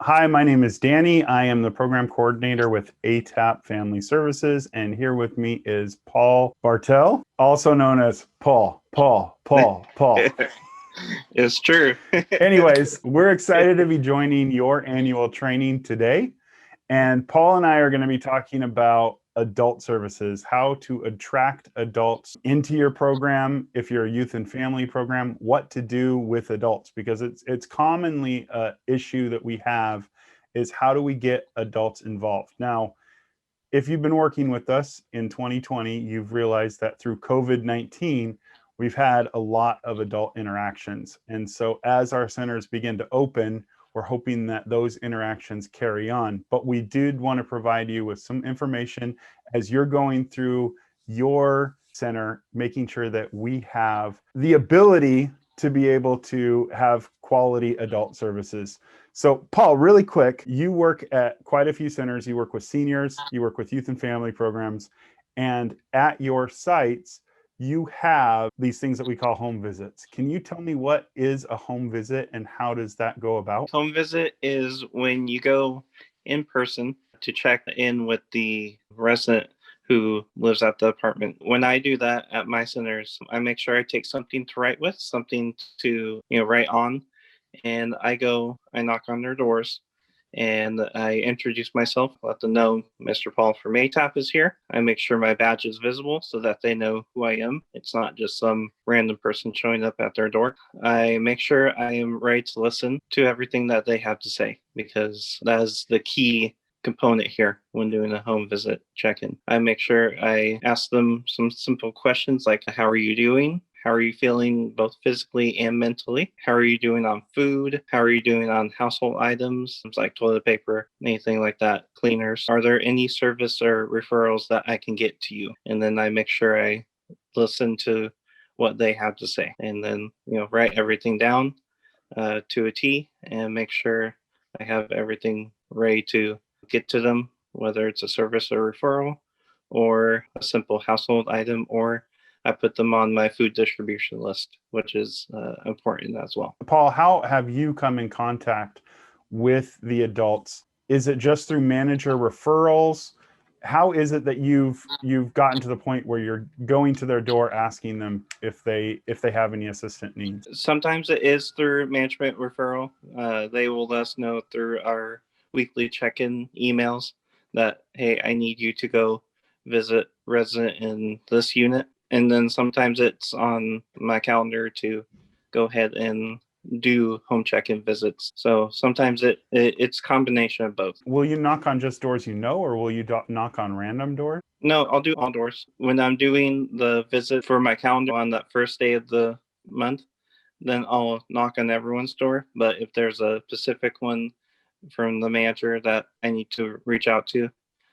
Hi, my name is Danny. I am the program coordinator with ATAP Family Services, and here with me is Paul Bartel, also known as Paul. It's true. Anyways, we're excited to be joining your annual training today. And Paul and I are going to be talking about adult services, how to attract adults into your program if you're a youth and family program, what to do with adults, because it's commonly an issue that we have is how do we get adults involved. Now, if you've been working with us in 2020, you've realized that through COVID-19, we've had a lot of adult interactions. And so as our centers begin to open, we're hoping that those interactions carry on. But we did want to provide you with some information as you're going through your center, making sure that we have the ability to be able to have quality adult services. So, Paul, really quick, you work at quite a few centers. You work with seniors, you work with youth and family programs, and at your sites, you have these things that we call home visits. Can you tell me what is a home visit and how does that go about? Home visit is when you go in person to check in with the resident who lives at the apartment. When I do that at my centers, I make sure I take something to write with, something to, write on, and I knock on their doors and I introduce myself, let them know Mr. Paul from ATAP is here. I make sure my badge is visible so that they know who I am. It's not just some random person showing up at their door. I make sure I am ready to listen to everything that they have to say because that is the key component here when doing a home visit check-in. I make sure I ask them some simple questions like, how are you doing? How are you feeling both physically and mentally? How are you doing on food? How are you doing on household items like toilet paper, anything like that, cleaners? Are there any service or referrals that I can get to you? And then I make sure I listen to what they have to say and then, write everything down to a T and make sure I have everything ready to get to them, whether it's a service or referral or a simple household item, or I put them on my food distribution list, which is important as well. Paul, how have you come in contact with the adults? Is it just through manager referrals? How is it that you've gotten to the point where you're going to their door asking them if they have any assistant needs? Sometimes it is through management referral. They will let us know through our weekly check-in emails that, hey, I need you to go visit resident in this unit. And then sometimes it's on my calendar to go ahead and do home check-in visits. So sometimes it's combination of both. Will you knock on just doors you know, or will you knock on random doors? No, I'll do all doors. When I'm doing the visit for my calendar on that first day of the month, then I'll knock on everyone's door. But if there's a specific one from the manager that I need to reach out to,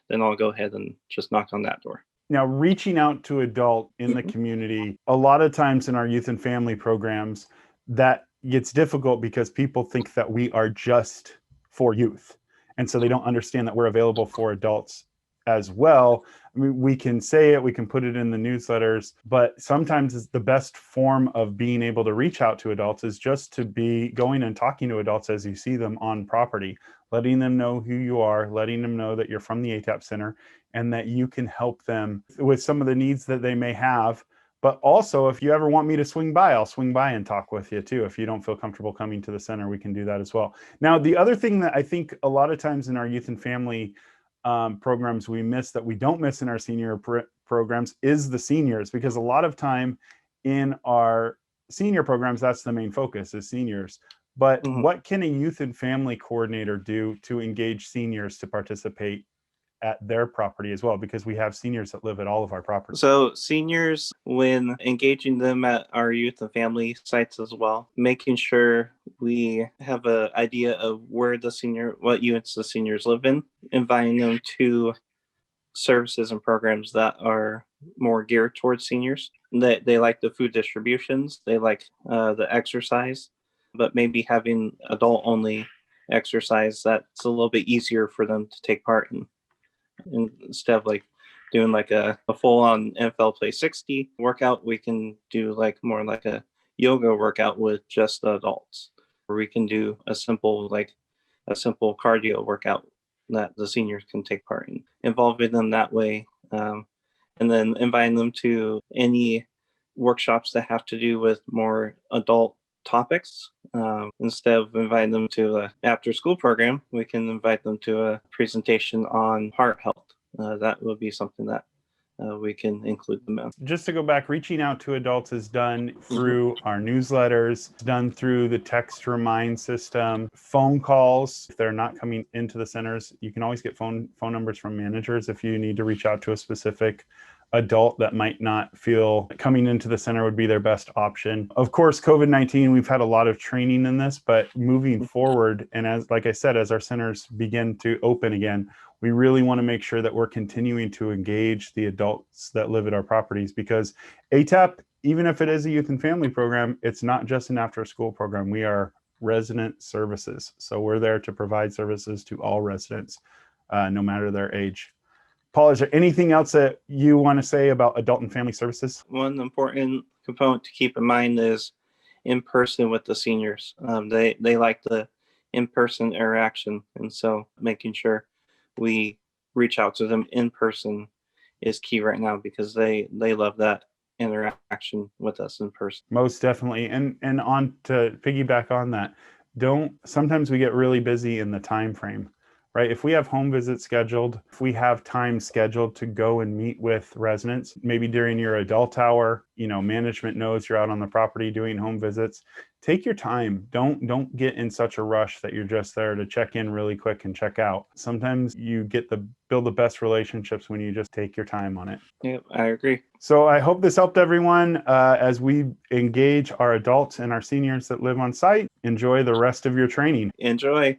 then I'll go ahead and just knock on that door. Now, reaching out to adult in the community, a lot of times in our youth and family programs, that gets difficult because people think that we are just for youth. And so they don't understand that we're available for adults as well. I mean, we can say it, we can put it in the newsletters, but sometimes it's the best form of being able to reach out to adults is just to be going and talking to adults as you see them on property, letting them know who you are, letting them know that you're from the ATAP Center and that you can help them with some of the needs that they may have. But also, if you ever want me to swing by, I'll swing by and talk with you too. If you don't feel comfortable coming to the center, we can do that as well. Now, the other thing that I think a lot of times in our youth and family programs we miss that we don't miss in our senior programs is the seniors, because a lot of time in our senior programs, that's the main focus is seniors. But Mhm. what can a youth and family coordinator do to engage seniors to participate at their property as well? Because we have seniors that live at all of our properties. So, seniors, when engaging them at our youth and family sites as well, making sure we have an idea of what units the seniors live in, inviting them to services and programs that are more geared towards seniors. They like the food distributions, they like the exercise, but maybe having adult only exercise that's a little bit easier for them to take part in instead of like doing like a full on NFL Play 60 workout. We can do like more like a yoga workout with just the adults, or we can do a simple like a simple cardio workout that the seniors can take part in, involving them that way, and then inviting them to any workshops that have to do with more adult topics. Instead of inviting them to an after school program, we can invite them to a presentation on heart health. That would be something that we can include them in. Just to go back, reaching out to adults is done through our newsletters, it's done through the text remind system, phone calls. If they're not coming into the centers, you can always get phone numbers from managers if you need to reach out to a specific adult that might not feel coming into the center would be their best option. Of course, COVID-19, we've had a lot of training in this, but moving forward, and as like I said, as our centers begin to open again, we really want to make sure that we're continuing to engage the adults that live at our properties, because ATAP, even if it is a youth and family program, it's not just an after school program. We are resident services. So we're there to provide services to all residents, no matter their age. Paul, is there anything else that you want to say about adult and family services? One important component to keep in mind is in person with the seniors. They like the in-person interaction, and so making sure we reach out to them in person is key right now, because they love that interaction with us in person. Most definitely. And on to piggyback on that, sometimes we get really busy in the time frame, right? If we have home visits scheduled, if we have time scheduled to go and meet with residents, maybe during your adult hour, management knows you're out on the property doing home visits. Take your time. Don't get in such a rush that you're just there to check in really quick and check out. Sometimes you build the best relationships when you just take your time on it. Yeah, I agree. So I hope this helped everyone as we engage our adults and our seniors that live on site. Enjoy the rest of your training. Enjoy.